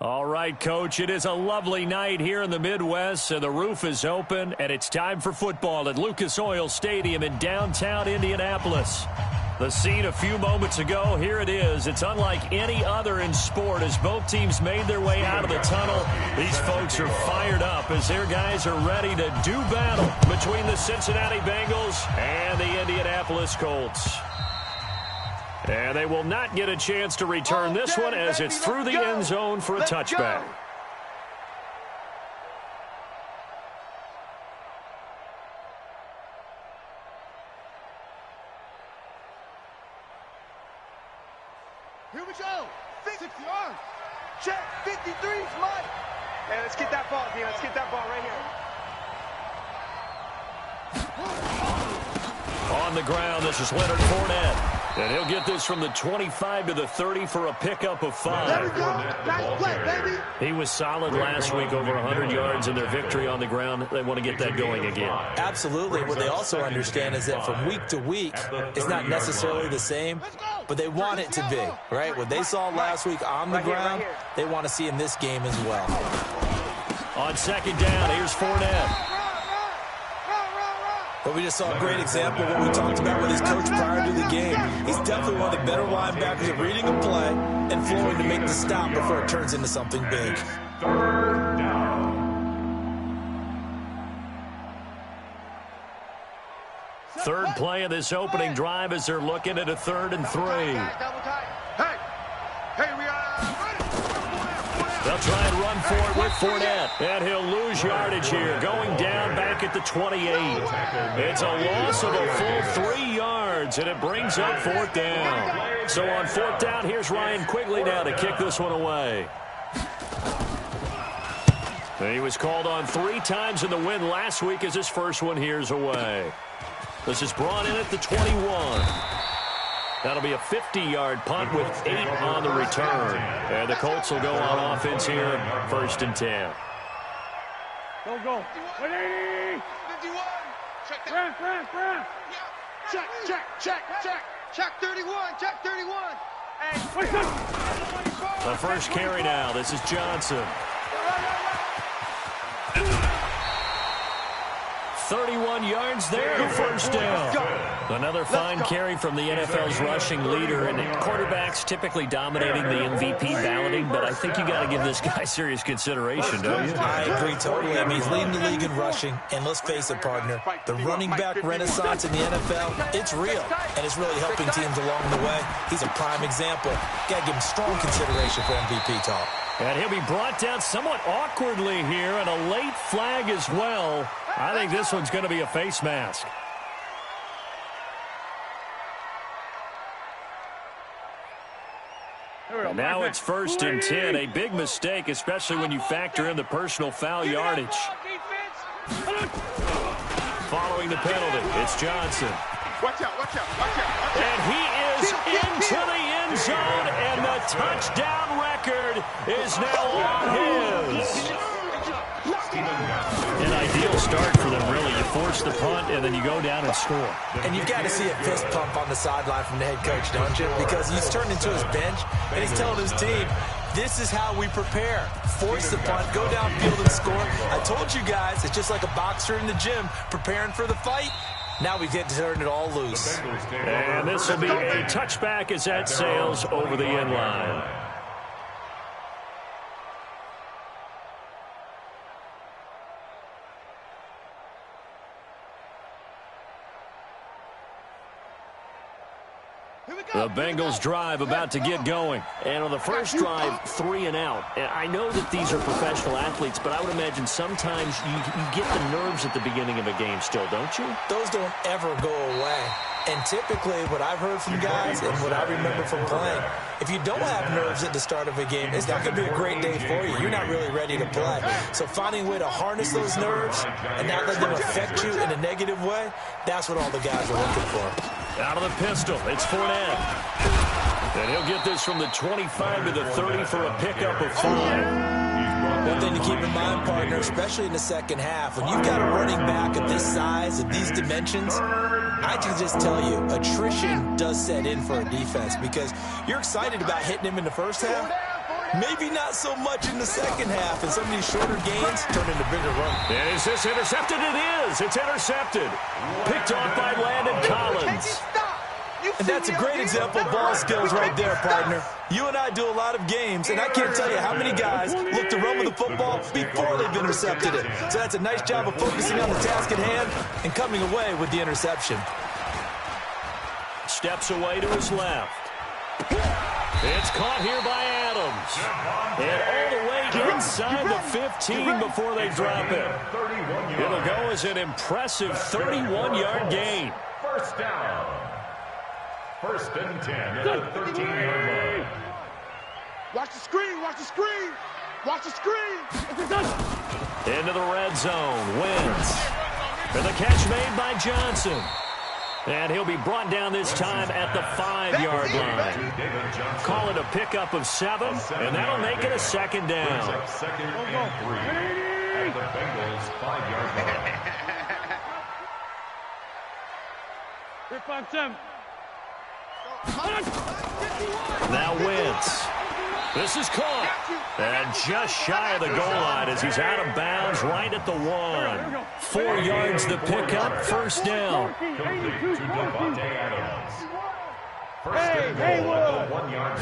All right, Coach, it is a lovely night here in the Midwest, and the roof is open, and it's time for football at Lucas Oil Stadium in downtown Indianapolis. The scene a few moments ago, here it is. It's unlike any other in sport as both teams made their way out of the tunnel. These folks are fired up as their guys are ready to do battle between the Cincinnati Bengals and the Indianapolis Colts. And they will not get a chance to return this one as it's through the end zone for a touchback. Here we go. 60 yards. Check. 53's Mike. Hey, let's get that ball, D. Let's get that ball right here. On the ground, this is Leonard Fournette. And he'll get this from the 25 to the 30 for a pickup of 5. There we go. Nice play, baby. He was solid last week, over 100 yards in their victory on the ground. They want to get that going again. Absolutely. What they also understand is that from week to week, it's not necessarily the same, but they want it to be, right? What they saw last week on the ground, they want to see in this game as well. On second down, here's Fournette. But we just saw a great example of what we talked about with his coach prior to the game. He's definitely one of the better linebackers at reading a play and flowing to make the stop before it turns into something big. Third down. Third play of this opening drive as they're looking at a 3rd and 3. Hey, we are ready. They'll try and run for it with Fournette. And he'll lose yardage here, going down back at the 28. It's a loss of a full 3 yards, and it brings up 4th down. So on 4th down, here's Ryan Quigley now to kick this one away. He was called on 3 times in the win last week as his first one here's away. This is brought in at the 21. That'll be a 50-yard punt with 8 on the return. And the Colts will go on offense here, 1st and 10. Go. 180. 51. Check that. Run. Check 31. Check 31. Hey. The first carry now. This is Johnson. 31 yards there, the first down. Another fine carry from the NFL's rushing leader, and quarterbacks typically dominating the MVP balloting, but I think you got to give this guy serious consideration, don't you? I agree totally. I mean, he's leading the league in rushing, and let's face it, partner, the running back renaissance in the NFL, it's real, and it's really helping teams along the way. He's a prime example. Got to give him strong consideration for MVP talk. And he'll be brought down somewhat awkwardly here, and a late flag as well. I think this one's going to be a face mask. And now it's 1st and 10. A big mistake, especially when you factor in the personal foul yardage. Following the penalty, it's Johnson. Watch out. And he is into the end zone, and the touchdown record is now all his. An ideal start for them, really. You force the punt, and then you go down and score. And you've got to see a fist pump on the sideline from the head coach, don't you? Because he's turned into his bench, and he's telling his team, this is how we prepare. Force the punt, go downfield and score. I told you guys, it's just like a boxer in the gym preparing for the fight. Now we get to turn it all loose. And this will be a touchback as that sails over the end line. The Bengals drive about to get going. And on the first drive, 3 and out. And I know that these are professional athletes, but I would imagine sometimes you get the nerves at the beginning of a game still, don't you? Those don't ever go away. And typically, what I've heard from guys and what I remember from playing, if you don't have nerves at the start of a game, it's not going to be a great day for you. You're not really ready to play. So finding a way to harness those nerves and not let them affect you in a negative way, that's what all the guys are looking for. Out of the pistol, it's Fournette. And he'll get this from the 25 to the 30 for a pickup of 5. One thing to keep in mind, partner, especially in the second half, when you've got a running back of this size, of these dimensions, I can just tell you, attrition does set in for a defense because you're excited about hitting him in the first half, Maybe not so much in the second half, and some of these shorter gains turn into bigger runs. And is this intercepted? It is. It's intercepted. Picked off by Landon Collins. And that's a great example of ball skills right there, partner. You and I do a lot of games, and I can't tell you how many guys look to run with the football before they've intercepted it. So that's a nice job of focusing on the task at hand and coming away with the interception. Steps away to his left. It's caught here by Adams. And all the way inside the 15 before they drop it. It'll go as an impressive 31-yard gain. First down. First and 10 at the 13-yard line. Watch the screen, watch the screen, watch the screen. Into the red zone, Wentz. And the catch made by Johnson. And he'll be brought down this time at the 5-yard line. Call it a pickup of 7, and that'll make it a second down. Second and 3 at the Bengals 5-yard line. 5-7. Now Wentz. This is caught. And just shy of the goal line as he's out of bounds right at the 1. 4 yards the pickup, first down. Complete to Devontae Adams. First and goal at the 1-yard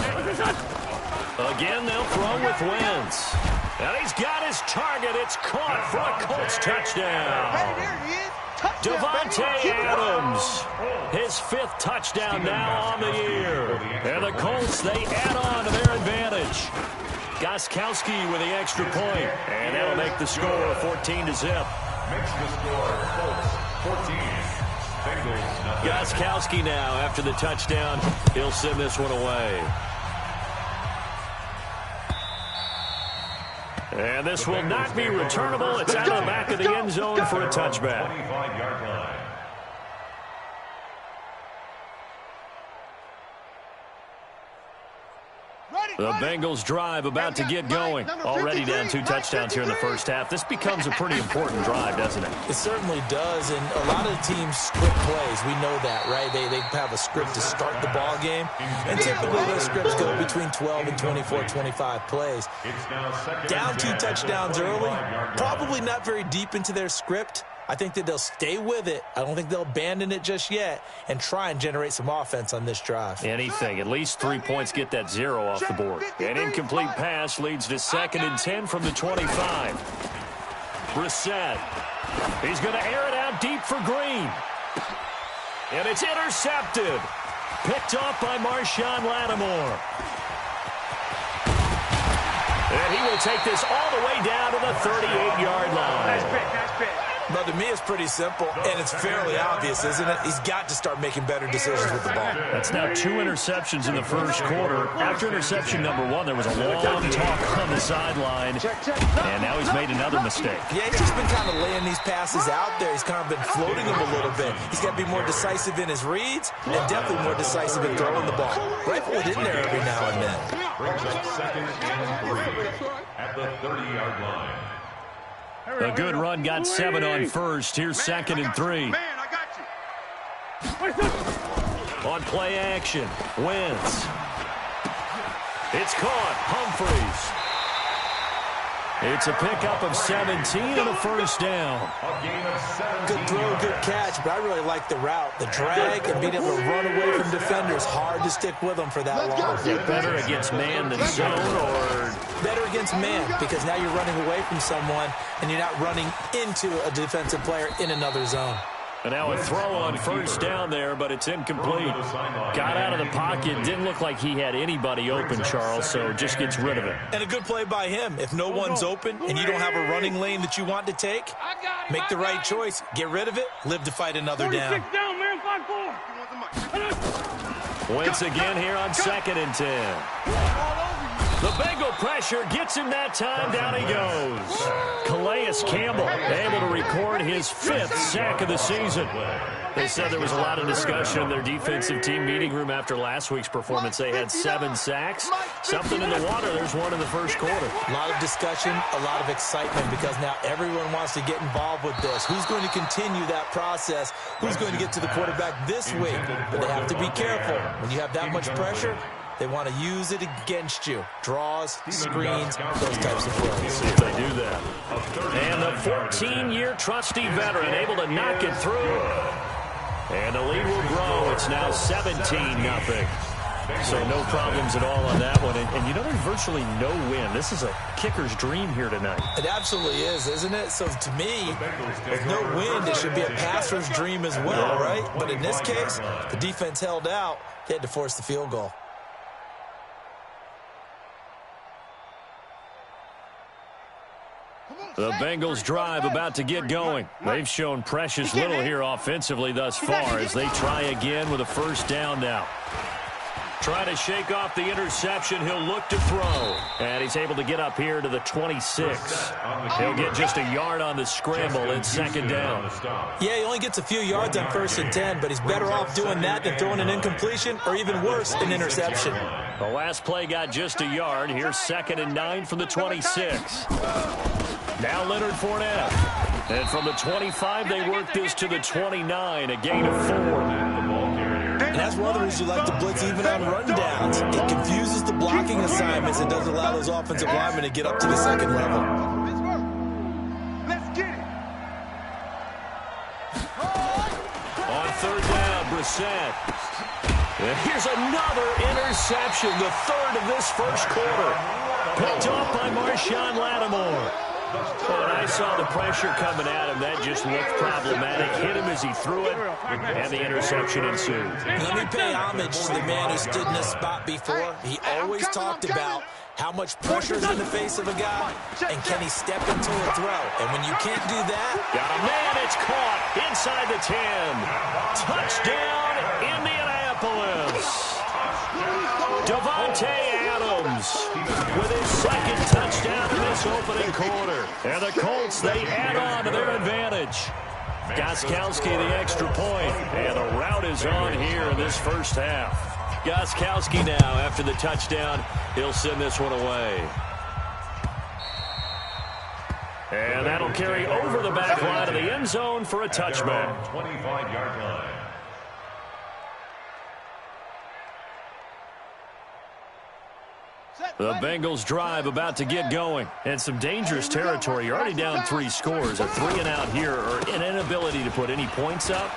line. Again, they'll throw with Wentz. And he's got his target. It's caught for a Colts touchdown. Hey, there he is. Devontae Adams, his 5th touchdown now on the year. And the Colts, they add on to their advantage. Gostkowski with the extra point, and that'll make the score 14-0. Makes the score Colts 14. Bengals nothing. Gostkowski now, after the touchdown, he'll send this one away. And this will not be returnable. It's out of the back of the end zone for a touchback. 25-yard line. The Bengals drive about to get going. Already down 2 touchdowns here in the first half. This becomes a pretty important drive, doesn't it? It certainly does, and a lot of the teams script plays. We know that, right? They have a script to start the ball game, and typically those scripts go between 12 and 24, 25 plays. Down 2 touchdowns early, probably not very deep into their script. I think that they'll stay with it. I don't think they'll abandon it just yet and try and generate some offense on this drive. Anything. At least 3 points get that 0 off the board. An incomplete pass leads to 2nd and 10 from the 25. Brissett. He's going to air it out deep for Green. And it's intercepted. Picked off by Marshawn Lattimore. And he will take this all the way down to the 38-yard line. Nice pick, nice pick. But to me, it's pretty simple, and it's fairly obvious, isn't it? He's got to start making better decisions with the ball. That's now 2 interceptions in the first quarter. After interception number 1, there was a long talk on the sideline, and now he's made another mistake. Yeah, he's just been kind of laying these passes out there. He's kind of been floating them a little bit. He's got to be more decisive in his reads and definitely more decisive in throwing the ball. Rifle it in there every now and then. Brings up 2nd and 3 at the 30-yard line. A good run got 7 on first. Here's 2nd and 3. Man, I got you. On play action, Wentz. It's caught. Humphreys. It's a pickup of 17 and a first down. Good throw, good catch, but I really like the route. The drag and being able to run away from defenders. Hard to stick with them for that long. Better against man than zone, or better against man, because now you're running away from someone and you're not running into a defensive player in another zone. And now a throw on first down there, but it's incomplete. Got out of the pocket. Didn't look like he had anybody open, Charles, so just gets rid of it. And a good play by him. If no one's open and you don't have a running lane that you want to take, make the right choice. Get rid of it. Live to fight another down. Wentz again here on 2nd and 10. The Bengal pressure gets him that time. Down he goes. Calais Campbell able to record his 5th sack of the season. They said there was a lot of discussion in their defensive team meeting room after last week's performance. They had 7 sacks. Something in the water. There's one in the first quarter. A lot of discussion, a lot of excitement, because now everyone wants to get involved with this. Who's going to continue that process? Who's going to get to the quarterback this week? But they have to be careful. When you have that much pressure, They want to use it against you. Draws, screens, those types of plays. See if they do that. And the 14-year trusty veteran able to knock it through. And the lead will grow. It's now 17-0. So no problems at all on that one. And you know, there's virtually no win. This is a kicker's dream here tonight. It absolutely is, isn't it? So to me, with no win, it should be a passer's dream as well, right? But in this case, the defense held out. They had to force the field goal. The Bengals drive about to get going. They've shown precious little here offensively thus far as they try again with a first down now. Trying to shake off the interception. He'll look to throw. And he's able to get up here to the 26. He'll get just a yard on the scramble in second down. Yeah, he only gets a few yards on 1st and 10, but he's better off doing that than throwing an incompletion or even worse, an interception. The last play got just a yard. Here's 2nd and 9 from the 26. Now Leonard Fournette. And from the 25, they work this to the 29, a gain of 4. And that's one of the reasons you like to blitz even on rundowns. It confuses the blocking assignments and doesn't allow those offensive linemen to get up to the second level. Let's get it. On 3rd down, Brissett. And here's another interception, the 3rd of this first quarter. Picked off by Marshawn Lattimore. When I saw the pressure coming at him, that just looked problematic. Hit him as he threw it, and the interception ensued. Let me pay homage to the man who stood in this spot before. He always talked about how much pressure is in the face of a guy, and can he step into a throw. And when you can't do that... Got a man, it's caught inside the 10. Touchdown, Indianapolis. Davante Adams with his 2nd touchdown in this opening quarter. And the Colts, they add on to their advantage. Gostkowski the extra point. And the route is on here in this first half. Gostkowski now, after the touchdown, he'll send this one away. And that'll carry over the back line of the end zone for a touchback. 25-yard line. The Bengals drive about to get going. And some dangerous territory. You're already down 3 scores. A 3-and-out here or an inability to put any points up.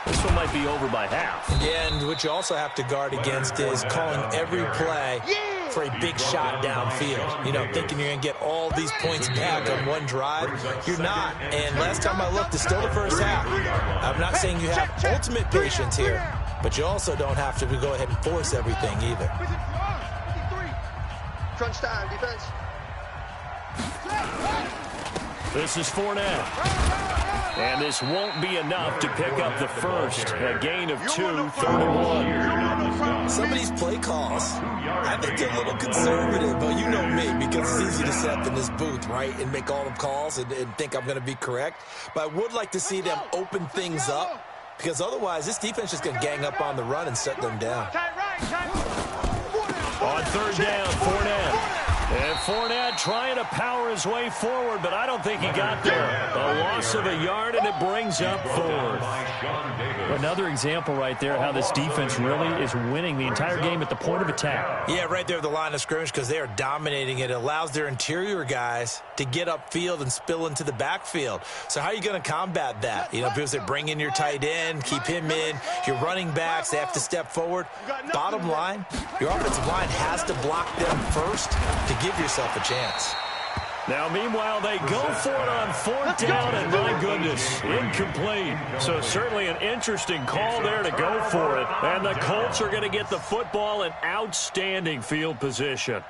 This one might be over by half. Yeah, and what you also have to guard against is calling every play for a big shot downfield. You know, thinking you're going to get all these points back on one drive. You're not. And last time I looked, it's still the first half. I'm not saying you have ultimate patience here, but you also don't have to go ahead and force everything either. Crunch time, defense. This is Fournette. And this won't be enough to pick up the first. A gain of 2, 3rd and 1. Some of these play calls, I think they're a little conservative, but you know me, because it's easy to sit up in this booth, right, and make all the calls and think I'm going to be correct. But I would like to see them open things up, because otherwise this defense is going to gang up on the run and shut them down. On 3rd down, Fournette. And Fournette trying to power his way forward, but I don't think he got there. A loss of a yard, and it brings up 4th. Another example right there how this defense really is winning the entire game at the point of attack. Yeah, right there at the line of scrimmage, because they are dominating it. It allows their interior guys to get upfield and spill into the backfield. So how are you going to combat that? You know, because they bring in your tight end, keep him in. Your running backs, they have to step forward. Bottom line, your offensive line has to block them first to give yourself a chance. Now, meanwhile, they go for it on 4th down, and my goodness, incomplete. So certainly an interesting call there to go for it. And the Colts are going to get the football in outstanding field position.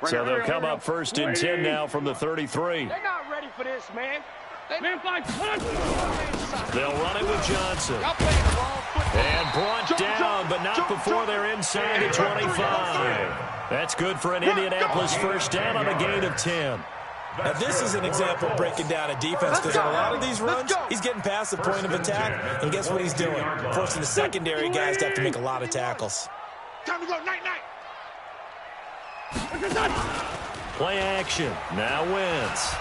So they'll come up 1st and 10 now from the 33. They're not ready for this, man. They'll run it with Johnson. And brought down, but not before they're inside the 25. That's good for an Indianapolis first down on a gain of 10. Now, this is an example of breaking down a defense, because on a lot of these runs, he's getting past the point of attack, and guess what he's doing? Forcing the secondary guys to have to make a lot of tackles. Time to go, night-night. Play action. Now Wentz.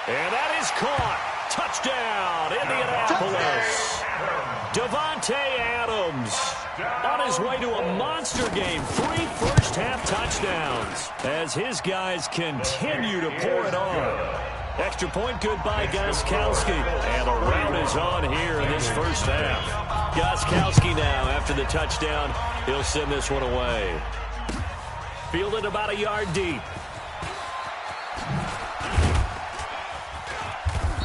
And that is caught. Touchdown, Indianapolis. Davante Adams on his way to a monster game. 3 first-half touchdowns as his guys continue to pour it on. Extra point good by Gostkowski. And the rout is on here in this first half. Gostkowski now after the touchdown. He'll send this one away. Fielded about a yard deep.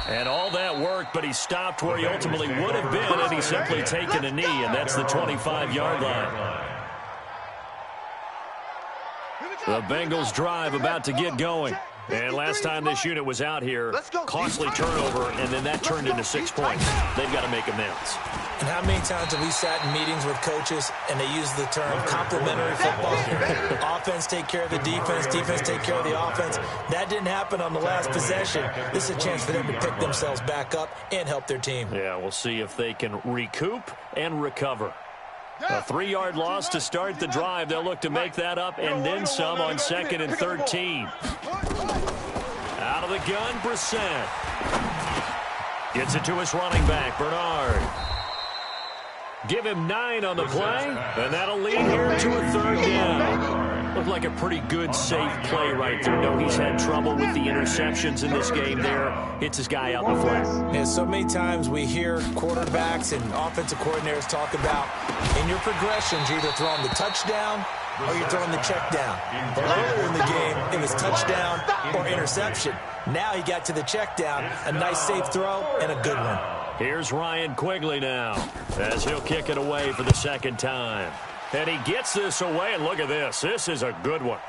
And all that work, but he stopped where he ultimately would have been had he simply taken a knee, and that's the 25-yard line. The Bengals drive about to get going. And last time this unit was out here, costly turnover, and then that turned into 6 points. They've got to make amends. And how many times have we sat in meetings with coaches and they use the term complementary football? Offense take care of the defense, defense take care of the offense. That didn't happen on the last possession. This is a chance for them to pick themselves back up and help their team. Yeah, we'll see if they can recoup and recover. A 3-yard loss to start the drive. They'll look to make that up and then some on 2nd and 13. Out of the gun, Brissett. Gets it to his running back, Bernard. Give him 9 on the play, and that'll lead here to a 3rd down. Looked like a pretty good, safe play right there. No, he's had trouble with the interceptions in this game there. Hits his guy out in the flat. Yeah, so many times we hear quarterbacks and offensive coordinators talk about in your progressions, you're either throwing the touchdown or you're throwing the check down. But earlier in the game, it was touchdown or interception. Now he got to the check down, a nice safe throw, and a good one. Here's Ryan Quigley now as he'll kick it away for the 2nd time. And he gets this away, and look at this. This is a good one.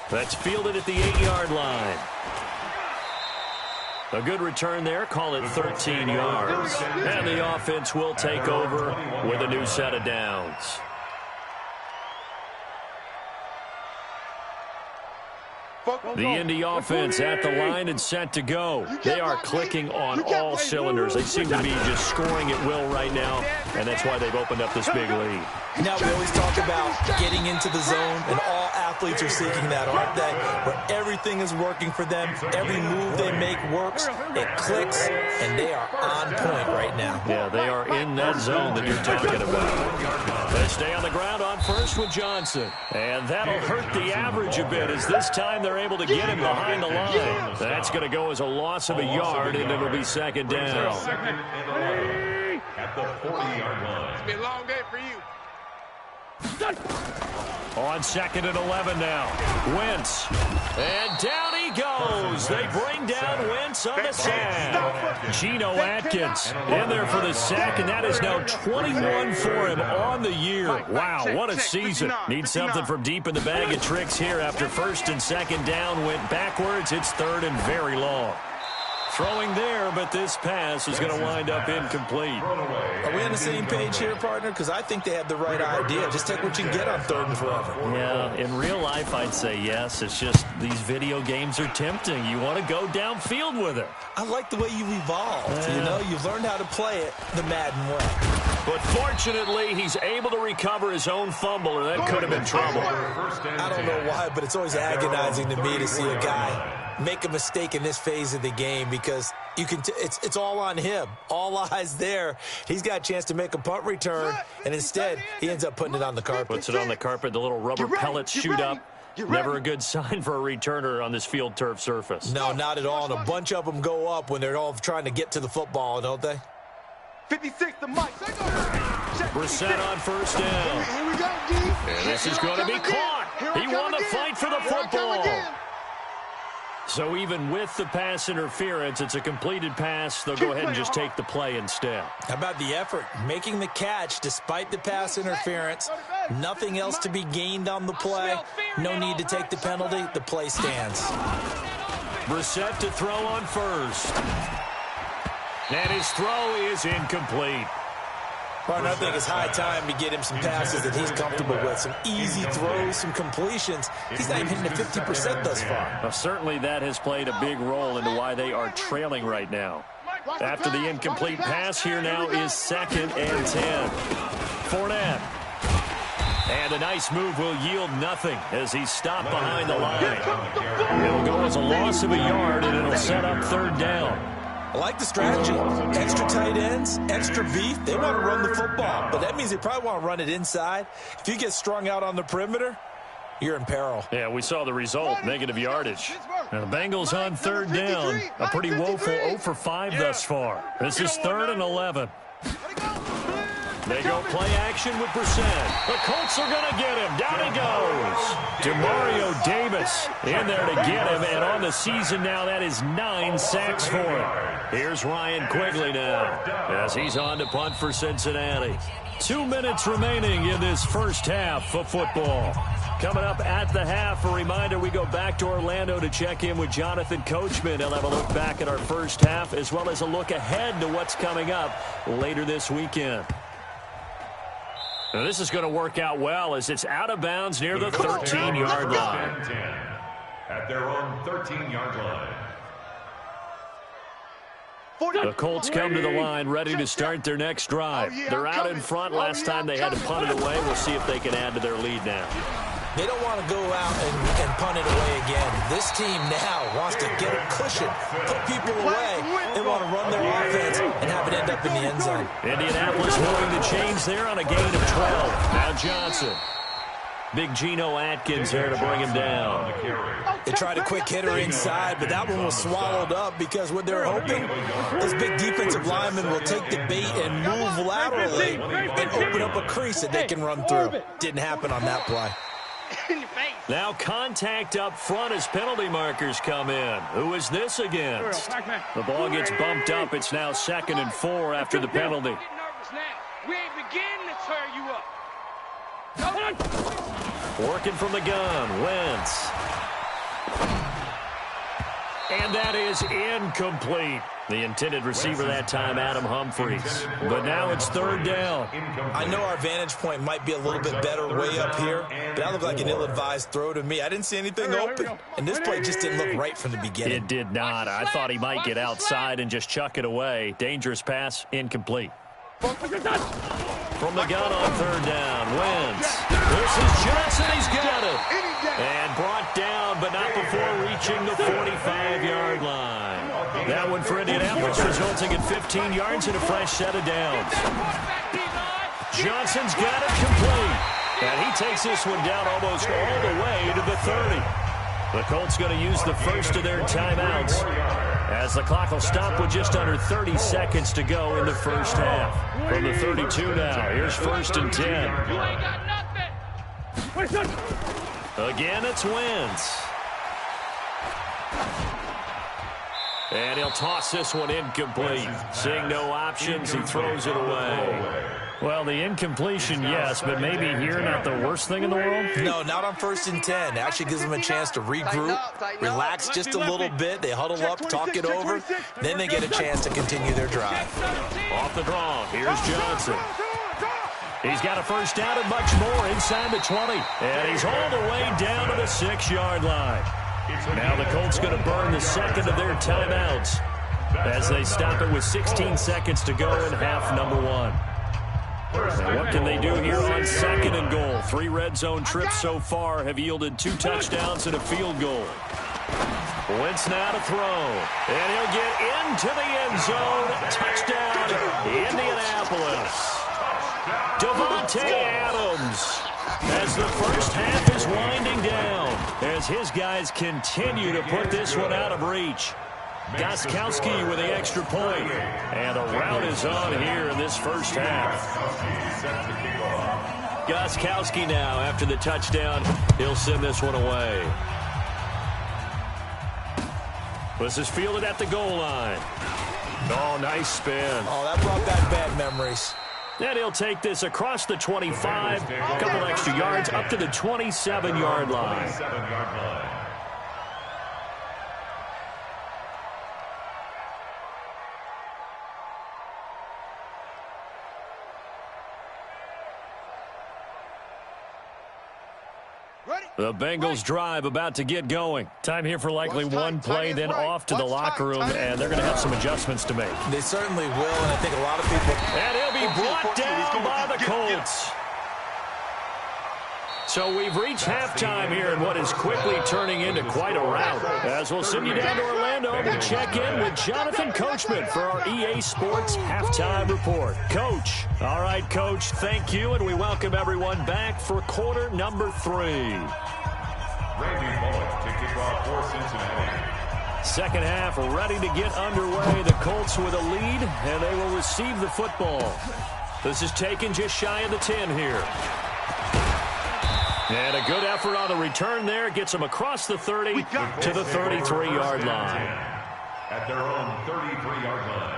That's fielded at the 8-yard line. A good return there. Call it 13 yards. And the offense will take over with a new set of downs. The Indy offense at the line and set to go. They are clicking on all cylinders. They seem to be just scoring at will right now, and that's why they've opened up this big lead. Now, we always talk about getting into the zone, and all athletes are seeking that, aren't they? Where everything is working for them. Every move they make works. It clicks, and they are on point right now. Yeah, they are in that zone that you're talking about. They stay on the ground on first with Johnson. And that'll hurt the average a bit as this time they're able to get him behind the line. That's going to go as a loss of a yard, and it'll be 2nd down. At the 40-yard line. It's been a long day for you. On 2nd and 11 now. Wentz. And down he goes. They bring down Wentz on the sack. Geno Atkins in there for the sack, and that is now 21 for him on the year. Wow, what a season. Needs something from deep in the bag of tricks here after 1st and 2nd down. Went backwards. It's 3rd and very long. Throwing there, but this pass is going to wind up incomplete. Are we on the same page here, partner? Because I think they had the right idea. Just take what you can get on 3rd and forever. Yeah, in real life, I'd say yes. It's just these video games are tempting. You want to go downfield with it. I like the way you've evolved. You know, you've learned how to play it the Madden way. But fortunately, he's able to recover his own fumble, or that could have been trouble. I don't know why, but it's always agonizing to me to see a guy make a mistake in this phase of the game because you can it's all on him. All eyes there. He's got a chance to make a punt return, and instead he ends up putting it on the carpet. Puts it on the carpet. The little rubber pellets shoot up. Never a good sign for a returner on this field turf surface. No, not at all. And a bunch of them go up when they're all trying to get to the football, don't they? 56, the mic. Brissett on 1st down. Here we go, D. And this is going to be caught. He won the fight for the football. So even with the pass interference, it's a completed pass. They'll go ahead and just take the play instead. How about the effort? Making the catch despite the pass interference. Nothing else to be gained on the play. No need to take the penalty. The play stands. Brissett to throw on 1st. And his throw is incomplete. Partner, I think it's high time to get him some passes that he's comfortable with. Some easy throws, some completions. He's not even hitting the 50% thus far. Well, certainly that has played a big role into why they are trailing right now. After the incomplete pass, here now is 2nd and 10. Fournette. And a nice move will yield nothing as he's stopped behind the line. It'll go as a loss of a yard, and it'll set up third down. I like the strategy. Extra tight ends, extra beef. They want to run the football, but that means they probably want to run it inside. If you get strung out on the perimeter, you're in peril. Yeah, we saw the result, negative yardage. Now the Bengals on third down. A pretty woeful 0 for 5 thus far. This is 3rd and 11. They go play action with Brissett. The Colts are going to get him. Down he goes. Demario Davis in there to get him. And on the season now, that is 9 sacks for him. Here's Ryan Quigley now as he's on to punt for Cincinnati. 2 minutes remaining in this first half of football. Coming up at the half, a reminder, we go back to Orlando to check in with Jonathan Coachman. He'll have a look back at our first half as well as a look ahead to what's coming up later this weekend. Now, this is going to work out well as it's out of bounds near the 13-yard line. At their own 13-yard line. The Colts come to the line ready to start their next drive. They're out in front. Last time they had to punt it away. We'll see if they can add to their lead now. They don't want to go out and punt it away again. This team now wants to get a cushion, put people away. They want to run their offense and have it end up in the end zone. Indianapolis moving the chains there on a gain of 12. Now Johnson. Big Geno Atkins there to bring him down. They tried a quick hitter inside, but that one was swallowed up because what they're hoping, this big defensive lineman will take the bait and move laterally and open up a crease that they can run through. Didn't happen on that play. Now contact up front as penalty markers come in. Who is this against? The ball gets bumped up. It's now 2nd and 4 after the penalty. We ain't beginning to tear you up. Working from the gun, Wentz. And that is incomplete. The intended receiver that time, Adam Humphries. But now it's 3rd down. I know our vantage point might be a little bit better way up here, but that looked like an ill-advised throw to me. I didn't see anything open, and this play just didn't look right from the beginning. It did not. I thought he might get outside and just chuck it away. Dangerous pass, incomplete. From the gun on 3rd down, Wentz. This is Johnson. He's got it. And brought down, but not before reaching the 45-yard line. That one for Indianapolis, resulting in 15 yards and a fresh set of downs. Johnson's got it complete. And he takes this one down almost all the way to the 30. The Colts going to use the first of their timeouts as the clock will stop with just under 30 seconds to go in the first half. From the 32 now, here's 1st and 10. Again, it's Wentz. And he'll toss this one incomplete. Seeing no options, he throws it away. Well, the incompletion, yes, but maybe here not the worst thing in the world? No, not on 1st and 10. It actually gives them a chance to regroup, relax just a little bit. They huddle up, talk it over. Then they get a chance to continue their drive. Off the draw, here's Johnson. He's got a first down and much more inside the 20. And he's all the way down to the 6-yard line. Now the Colts going to burn the second of their timeouts as they stop it with 16 seconds to go in half number 1. Now what can they do here on 2nd and goal? 3 red zone trips so far have yielded 2 touchdowns and a field goal. Wentz now to throw. And he'll get into the end zone. Touchdown, Indianapolis. Davante Adams. As the first half is winding down, as his guys continue to put this one out of reach. Gostkowski with the extra point, and the rout is on here in this first half. Gostkowski now, after the touchdown, he'll send this one away. This is fielded at the goal line. Oh, nice spin. Oh, that brought back bad memories. And he'll take this across the 25, a couple extra yards, up to the 27-yard line. The Bengals drive about to get going. Time here for likely one play, then off to the locker room, and they're going to have some adjustments to make. They certainly will, and I think a lot of people... And he'll be brought down by the Colts. So we've reached halftime here in what is quickly turning into quite a rout. As we'll send you down to Orlando to check in with Jonathan Coachman for our EA Sports Halftime Report. Coach. All right, Coach, thank you, and we welcome everyone back for quarter number 3. Randy Bullock to kick off for Cincinnati. Second half ready to get underway. The Colts with a lead, and they will receive the football. This is taken just shy of the 10 here. And a good effort on the return there. Gets them across the 30 to the 33-yard line. At their own 33-yard line.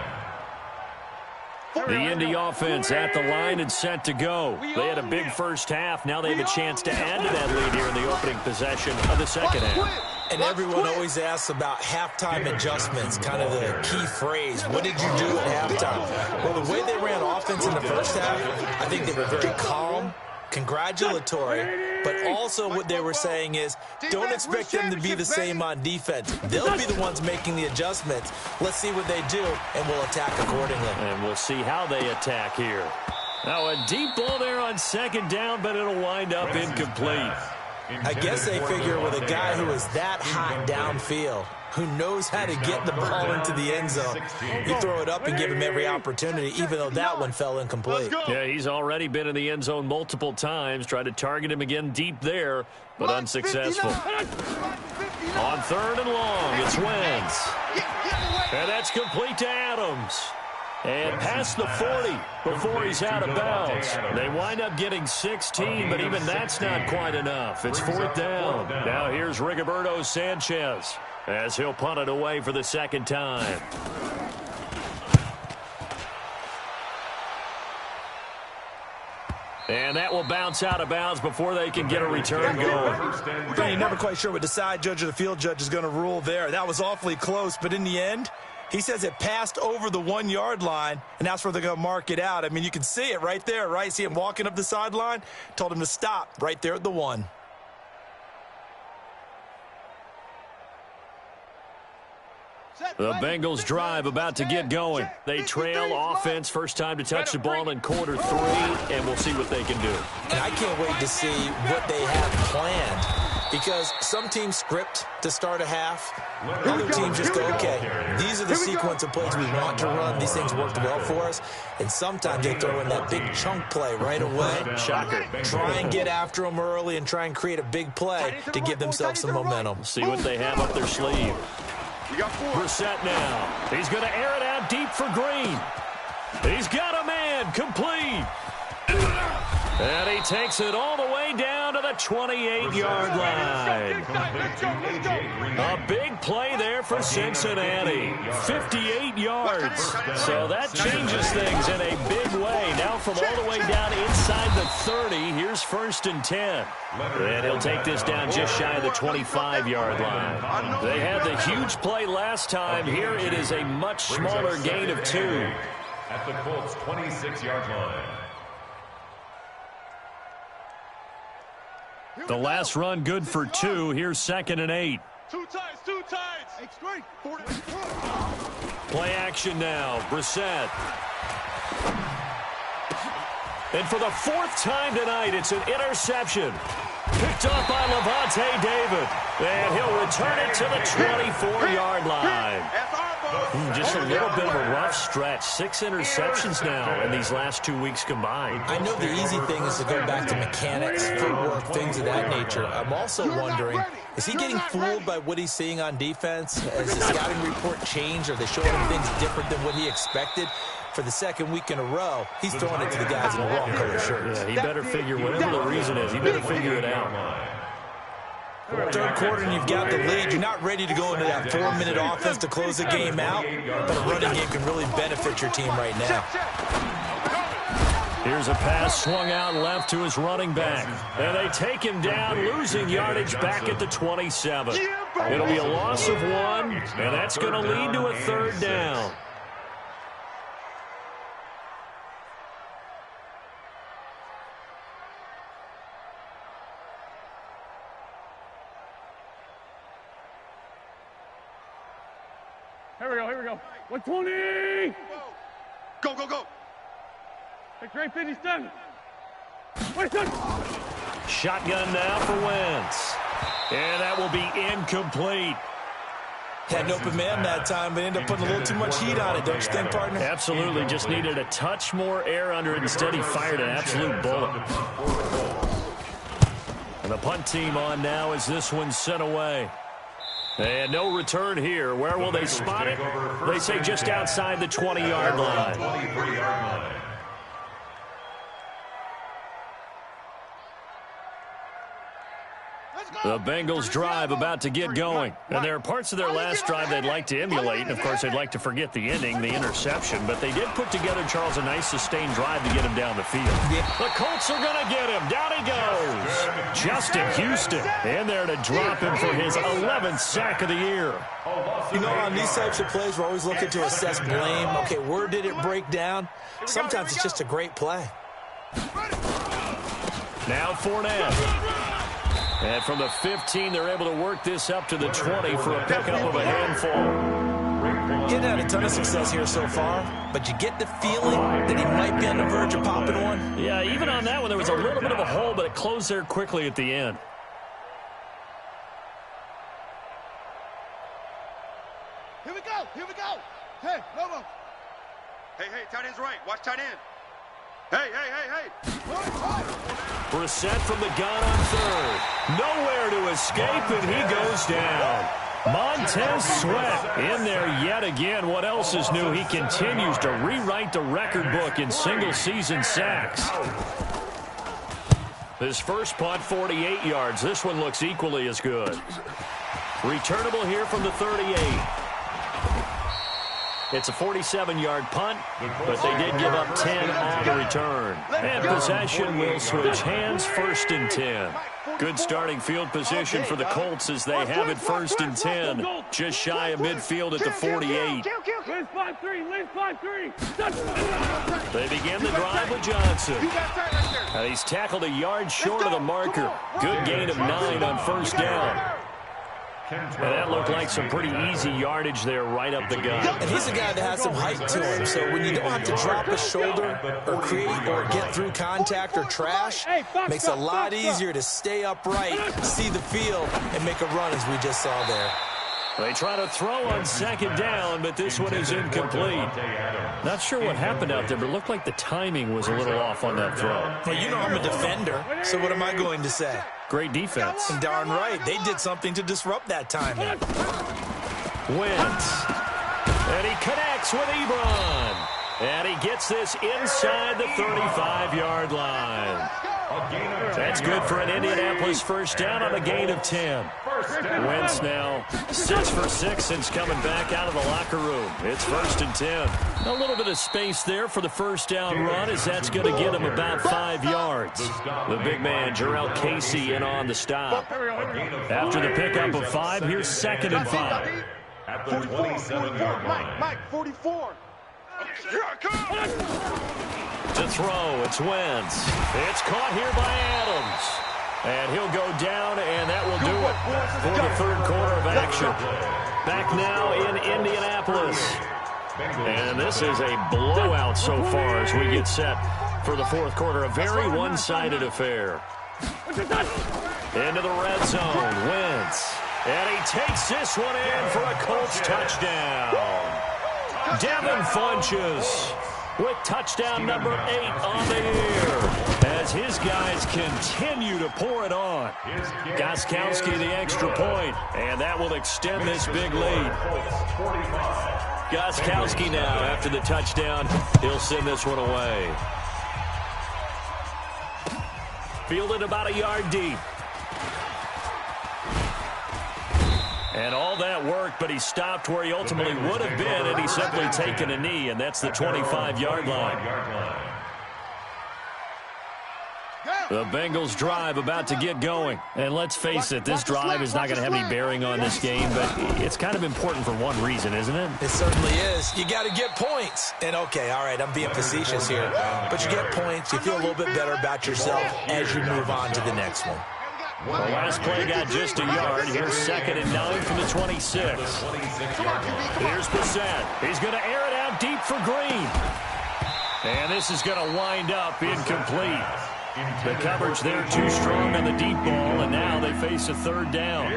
The Indy offense at the line and set to go. They had a big first half. Now they have a chance to add to that lead here in the opening possession of the second half. And everyone always asks about halftime adjustments, kind of the key phrase. What did you do at halftime? Well, the way they ran offense in the first half, I think they were very calm, congratulatory, but also what they were saying is don't expect them to be the same on defense. They'll be the ones making the adjustments. Let's see what they do, and we'll attack accordingly. And we'll see how they attack here. Now a deep ball there on second down, but it'll wind up incomplete. I guess they figure with a guy who is that hot downfield, who knows how to get the ball into the end zone, you throw it up and give him every opportunity, even though that one fell incomplete. Yeah, he's already been in the end zone multiple times, tried to target him again deep there, but unsuccessful. On third and long, it's Wentz. And that's complete to Adams. And past the 40 before he's out of bounds. They wind up getting 16, but even that's not quite enough. It's fourth down. Now here's Rigoberto Sanchez as he'll punt it away for the second time. And that will bounce out of bounds before they can get a return going. You're never quite sure what the side judge or the field judge is going to rule there. That was awfully close, but in the end, he says it passed over the 1-yard line, and that's where they're going to mark it out. I mean, you can see it right there, right? See him walking up the sideline? Told him to stop right there at the 1. The Bengals drive about to get going. They trail offense, first time to touch the ball in quarter 3, and we'll see what they can do. And I can't wait to see what they have planned, because some teams script to start a half. Other teams just go, okay, these are the sequence of plays we want to run. These things worked well for us. And sometimes they throw in that big chunk play right away. Shocker. Try and get after them early and try and create a big play to give themselves some momentum. See what they have up their sleeve. Brissett now. He's going to air it out deep for Green. He's got a man complete. And he takes it all the way down to the 28-yard line. A big play there for Cincinnati. 58 yards. So that changes things in a big way. Now from all the way down inside the 30, here's first and 10. And he'll take this down just shy of the 25-yard line. They had the huge play last time. Here it is a much smaller gain of 2. At the Colts' 26-yard line. The last run good for 2. Here's second and 8. Two tights. Extreme. Play action now. Brissett. And for the 4th time tonight, it's an interception. Picked up by Levante David. And he'll return it to the 24-yard line. Just a little bit of a rough stretch. 6 interceptions now in these last 2 weeks combined. I know the easy thing is to go back to mechanics, footwork, things of that nature. I'm also wondering, is he getting fooled by what he's seeing on defense? Has the scouting report changed? Are they showing him things different than what he expected? For the second week in a row, he's throwing it to the guys in the wrong color shirts. Yeah, he better figure, whatever the reason is, he better figure it out. Third quarter and you've got the lead. You're not ready to go into that 4-minute offense to close the game out, but a running game can really benefit your team right now. Here's a pass swung out left to his running back. And they take him down, losing yardage back at the 27. It'll be a loss of 1, and that's going to lead to a 3rd down. Here we go. 120! Go. Hey, great 57. 27! Shotgun now for Wentz. And that will be incomplete. Had an open man that time, but ended up putting a little too much heat on it, don't you think, partner? Absolutely. Just needed a touch more air under it. Instead, he fired an absolute bullet. And the punt team on now as this one's sent away. And no return here. Where will they spot it? They say just outside the 20-yard line. The Bengals drive about to get going. And there are parts of their last drive they'd like to emulate. And, of course, they'd like to forget the ending, the interception. But they did put together, Charles, a nice sustained drive to get him down the field. The Colts are going to get him. Down he goes. Justin Houston in there to drop him for his 11th sack of the year. You know, on these types of plays, we're always looking to assess blame. Okay, where did it break down? Sometimes it's just a great play. Now Fournette. And from the 15, they're able to work this up to the 20 for a pickup of a handful. He hadn't had a ton of success here so far, but you get the feeling that he might be on the verge of popping one. Yeah, even on that one, there was a little bit of a hole, but it closed there quickly at the end. Here we go. Here we go. Hey, Lobo. Hey, tight end's right. Watch tight end. Hey. Brissett from the gun on third. Nowhere to escape, and he goes down. Montez Sweat in there yet again. What else is new? He continues to rewrite the record book in single-season sacks. His first punt, 48 yards. This one looks equally as good. Returnable here from the 38. It's a 47-yard punt, but they did give up 10 on the return. And possession will switch hands, 1st and 10. Good starting field position for the Colts as they have it 1st and 10. Just shy of midfield at the 48. They begin the drive with Johnson. And he's tackled a yard short of the marker. Good gain of 9 on 1st down. And that looked like some pretty easy yardage there right up the gut. And he's a guy that has some height to him, so when you don't have to drop a shoulder or create or get through contact or trash, makes it a lot easier to stay upright, see the field, and make a run as we just saw there. They try to throw on 2nd down, but this one is incomplete. Not sure what happened out there, but it looked like the timing was a little off on that throw. Well, you know I'm a defender, so what am I going to say? Great defense. And darn right, they did something to disrupt that timing. Wentz. And he connects with Ebron. And he gets this inside the 35-yard line. That's good for an Indianapolis 1st down on a gain of 10. Wentz now 6 for 6 since coming back out of the locker room. It's 1st and 10. A little bit of space there for the 1st down run as that's going to get him about 5 yards. The big man, Jarrell Casey, in on the stop. After the pickup of 5, here's 2nd and 5. At the 27-yard line. Mike, 44. Here I come. To throw, it's Wentz. It's caught here by Adams. And he'll go down, and that will do it for the 3rd quarter of action. Back now in Indianapolis. And this is a blowout so far as we get set for the 4th quarter. A very one-sided affair. Into the red zone, Wentz. And he takes this one in for a Colts touchdown. Devin Funches with touchdown number 8 on the year as his guys continue to pour it on. Gostkowski the extra point, and that will extend this big lead. Gostkowski now after the touchdown. He'll send this one away. Fielded about a yard deep. And all that worked, but he stopped where he ultimately would have been, and he's simply taken a knee, and that's the 25-yard line. The Bengals drive about to get going. And let's face it, this drive is not going to have any bearing on this game, but it's kind of important for one reason, isn't it? It certainly is. You got to get points. And, okay, all right, I'm being facetious here. But you get points, you feel a little bit better about yourself as you move on to the next one. The last play got just a yard. Here's 2nd and 9 from the 26. Here's Brissett. He's going to air it out deep for Green. And this is going to wind up incomplete. The coverage there too strong on the deep ball, and now they face a third down.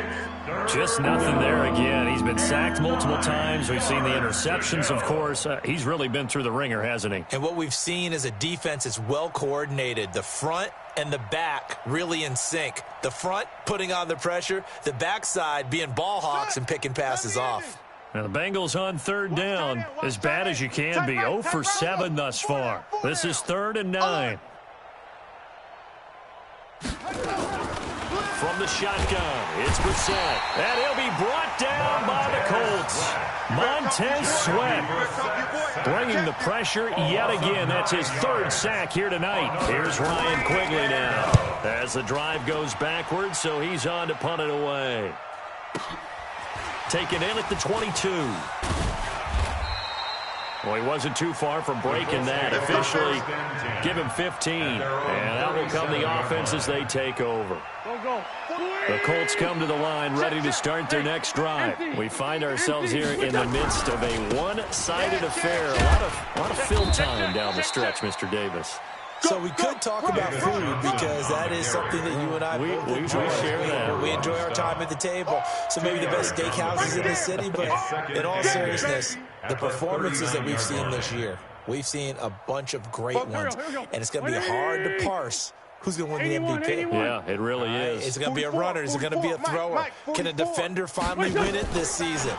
Just nothing there again. He's been sacked multiple times. We've seen the interceptions, of course. He's really been through the ringer, hasn't he? And what we've seen is a defense that's well coordinated. The front and the back really in sync. The front putting on the pressure, the backside being ball hawks and picking passes off. Now the Bengals on third down, as bad as you can be. 0 for 7 thus far. This is 3rd and 9. From the shotgun, it's Brissett. And he'll be brought down by the Colts. Montez Sweat bringing the pressure yet again. That's his 3rd sack here tonight. Here's Ryan Quigley now as the drive goes backwards, so he's on to punt it away. Taken in at the 22. Well, he wasn't too far from breaking that. Officially, give him 15. And out will come the offense as they take over. The Colts come to the line ready to start their next drive. We find ourselves here in the midst of a one-sided affair. A lot of fill time down the stretch, Mr. Davis. So we could talk about food because that is something that you and I both enjoy. We share that. We enjoy our time at the table. So maybe the best steakhouses in the city, but in all seriousness, the performances that we've seen this year, we've seen a bunch of great ones, and it's going to be hard to parse who's going to win the MVP. Yeah, it really is. Is it going to be a runner? Is it going to be a thrower? Can a defender finally win it this season?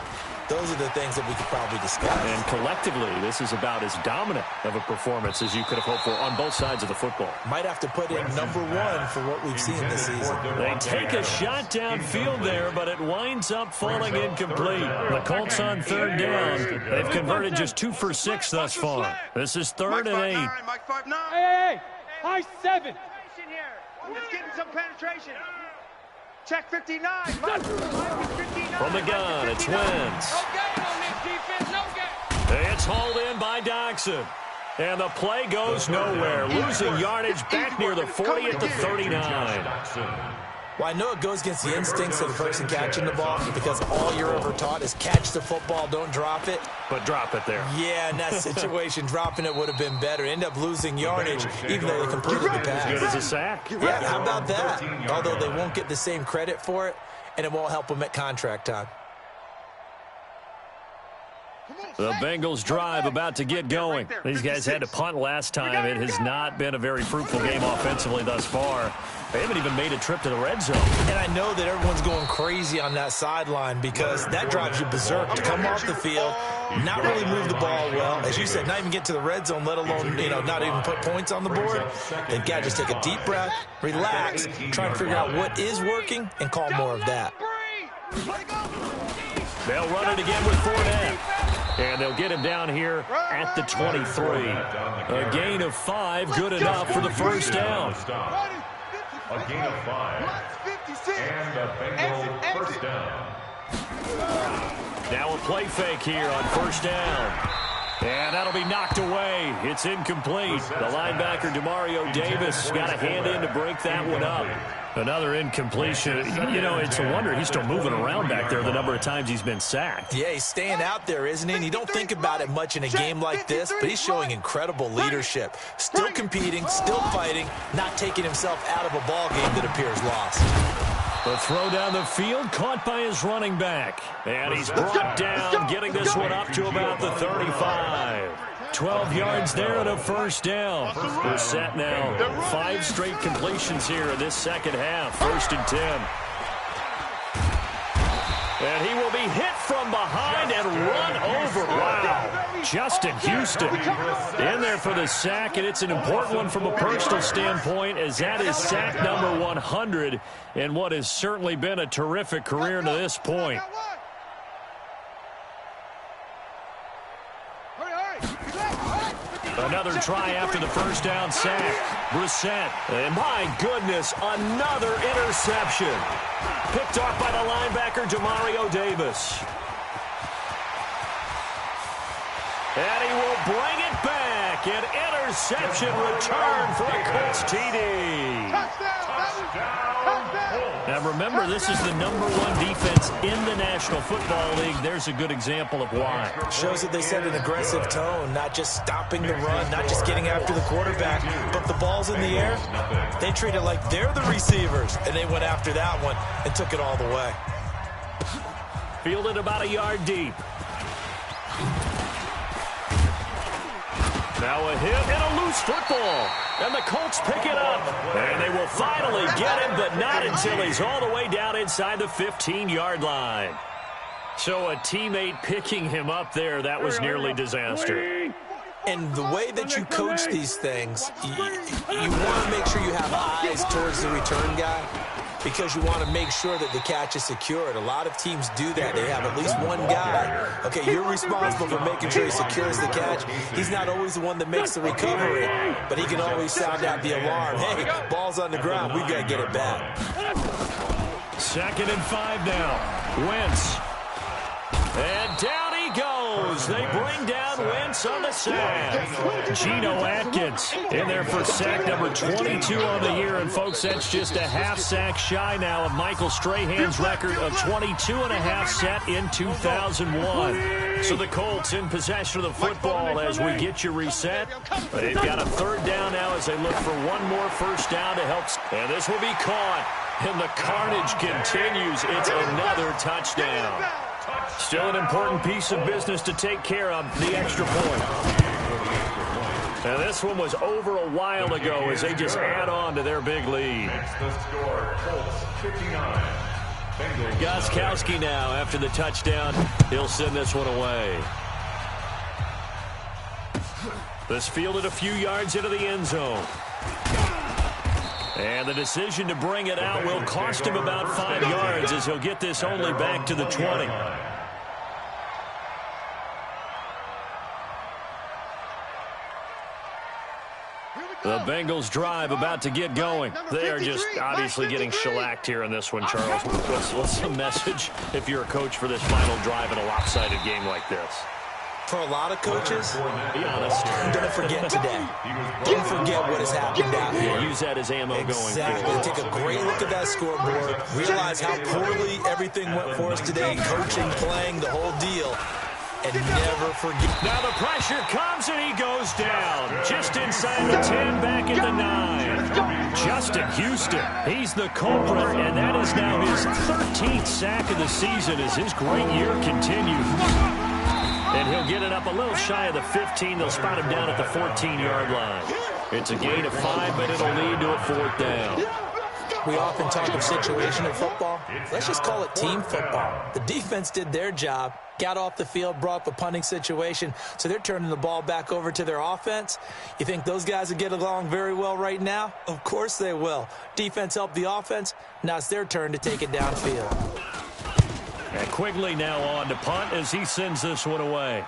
Those are the things that we could probably discuss. And collectively, this is about as dominant of a performance as you could have hoped for on both sides of the football. Might have to put in number 1 for what we've seen this season. They take a shot downfield there, but it winds up falling incomplete. The Colts on 3rd down. They've converted just 2 for 6 thus far. This is 3rd and 8. Hey, high 7. Let's get some penetration. Check 59. From the gun, it's Wentz. It's hauled in by Doxson. And the play goes nowhere. Losing yardage back near the 40 at the 39. Well, I know it goes against the instincts of the person catching the ball because all you're ever taught is catch the football, don't drop it. But drop it there. Yeah, in that situation, dropping it would have been better. End up losing yardage, even though they completed the pass. Good as a sack. Yeah, how about that? Although they won't get the same credit for it, and it won't help them at contract time. The Bengals drive about to get going. These guys had to punt last time. It has not been a very fruitful game offensively thus far. They haven't even made a trip to the red zone. And I know that everyone's going crazy on that sideline because that drives you berserk to come off the field, not really move the ball well. As you said, not even get to the red zone, let alone, not even put points on the board. They've got to just take a deep breath, relax, try and figure out what is working, and call more of that. They'll run it again with Fournette. And they'll get him down here at the 23. A gain of 5, good enough for the first down. A gain of 5. And the Bengals first down. Now a play fake here on first down. And that'll be knocked away. It's incomplete. The linebacker, Demario Davis, got a hand in to break that one up. Another incompletion. It's a wonder he's still moving around back there the number of times he's been sacked. Yeah, he's staying out there, isn't he? And you don't think about it much in a game like this, but he's showing incredible leadership. Still competing, still fighting, not taking himself out of a ball game that appears lost. The throw down the field, caught by his running back. And he's brought down, getting this one up to about the 35. 12 yards there and a first down. We're set now. 5 straight completions here in this second half. 1st and 10. And he will be hit from behind and run over. Wow. Justin Houston in there for the sack, and it's an important one from a personal standpoint as that is sack number 100 in what has certainly been a terrific career to this point. Another try after the first down sack. Brissett. And my goodness, another interception. Picked off by the linebacker, Demario Davis. And he will bring it back. An interception return for a Colts TD. Touchdown! Now remember, this is the #1 defense in the National Football League. There's a good example of why. Shows that they set an aggressive tone, not just stopping the run, not just getting after the quarterback, but the ball's in the air. They treat it like they're the receivers, and they went after that one and took it all the way. Fielded about a yard deep. Now a hit and a loose football. And the Colts pick it up. And they will finally get him, but not until he's all the way down inside the 15-yard line. So a teammate picking him up there, that was nearly disaster. And the way that you coach these things, you want to make sure you have eyes towards the return guy, because you want to make sure that the catch is secured. A lot of teams do that. They have at least one guy. Okay, you're responsible for making sure he secures the catch. He's not always the one that makes the recovery, but he can always sound out the alarm. Hey, ball's on the ground. We've got to get it back. 2nd and 5 now. Wentz. And down he goes. They bring down Wentz on the sack. Geno Atkins in there for sack number 22 on the year. And, folks, that's just a half sack shy now of Michael Strahan's record of 22.5 set in 2001. So the Colts in possession of the football as we get you reset. They've got a 3rd down now as they look for one more first down to help. And this will be caught. And the carnage continues. It's another touchdown. Still an important piece of business to take care of, the extra point. Now this one was over a while ago as they just add on to their big lead. The score, Colts 59. Bengals. Gostkowski now after the touchdown. He'll send this one away. This fielded a few yards into the end zone. And the decision to bring it out will cost him about 5 yards as he'll get this only back to the 20. The Bengals drive about to get going. They are just obviously getting shellacked here in this one, Charles. What's the message if you're a coach for this final drive in a lopsided game like this? For a lot of coaches, be honest, don't forget today. Don't forget what has happened out here. Use that as ammo going forward. Take a great look at that scoreboard. Realize how poorly everything went for us today. Coaching, playing, the whole deal. And never forget. Now the pressure comes and he goes down. Just inside the 10, back at the 9. Justin Houston, he's the culprit, and that is now his 13th sack of the season as his great year continues. And he'll get it up a little shy of the 15. They'll spot him down at the 14-yard line. It's a gain of 5, but it'll lead to a 4th down. We often talk of situational football. Let's just call it team football. The defense did their job, got off the field, brought up a punting situation, so they're turning the ball back over to their offense. You think those guys will get along very well right now? Of course they will. Defense helped the offense. Now it's their turn to take it downfield. And Quigley now on to punt as he sends this one away.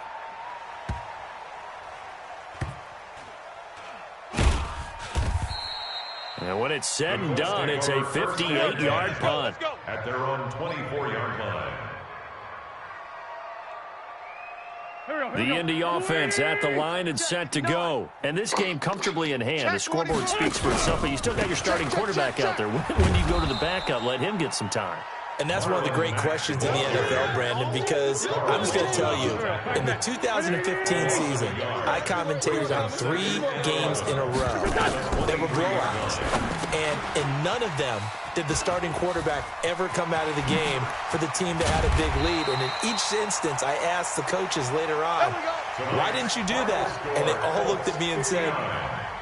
And when it's said and done, it's a 58-yard punt. At their own 24-yard line. The Indy offense at the line and set to go. And this game comfortably in hand. The scoreboard speaks for itself, but you still got your starting quarterback out there. When do you go to the backup? Let him get some time. And that's one of the great questions in the NFL, Brandon, because I'm just going to tell you, in the 2015 season, I commentated on 3 games in a row. They were blowouts. And in none of them did the starting quarterback ever come out of the game for the team that had a big lead. And in each instance, I asked the coaches later on, why didn't you do that? And they all looked at me and said,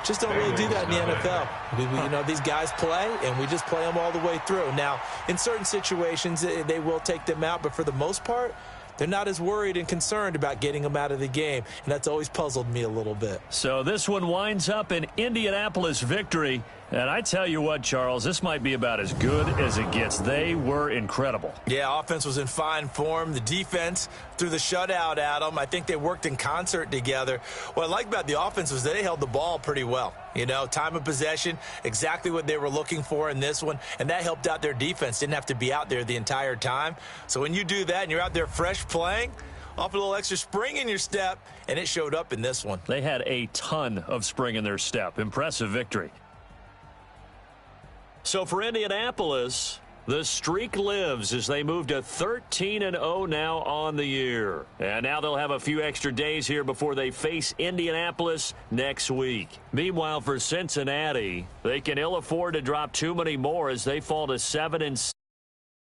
just don't really do that in the NFL. These guys play, and we just play them all the way through. Now, in certain situations, they will take them out, but for the most part, they're not as worried and concerned about getting them out of the game, and that's always puzzled me a little bit. So this one winds up an Indianapolis victory. And I tell you what, Charles, this might be about as good as it gets. They were incredible. Yeah, offense was in fine form. The defense threw the shutout at them. I think they worked in concert together. What I like about the offense was they held the ball pretty well. Time of possession, exactly what they were looking for in this one, and that helped out their defense. Didn't have to be out there the entire time. So when you do that and you're out there fresh playing, off a little extra spring in your step, and it showed up in this one. They had a ton of spring in their step. Impressive victory. So for Indianapolis, The streak lives as they move to 13-0 now on the year. And now they'll have a few extra days here before they face Indianapolis next week. Meanwhile, for Cincinnati, they can ill afford to drop too many more as they fall to 7-6.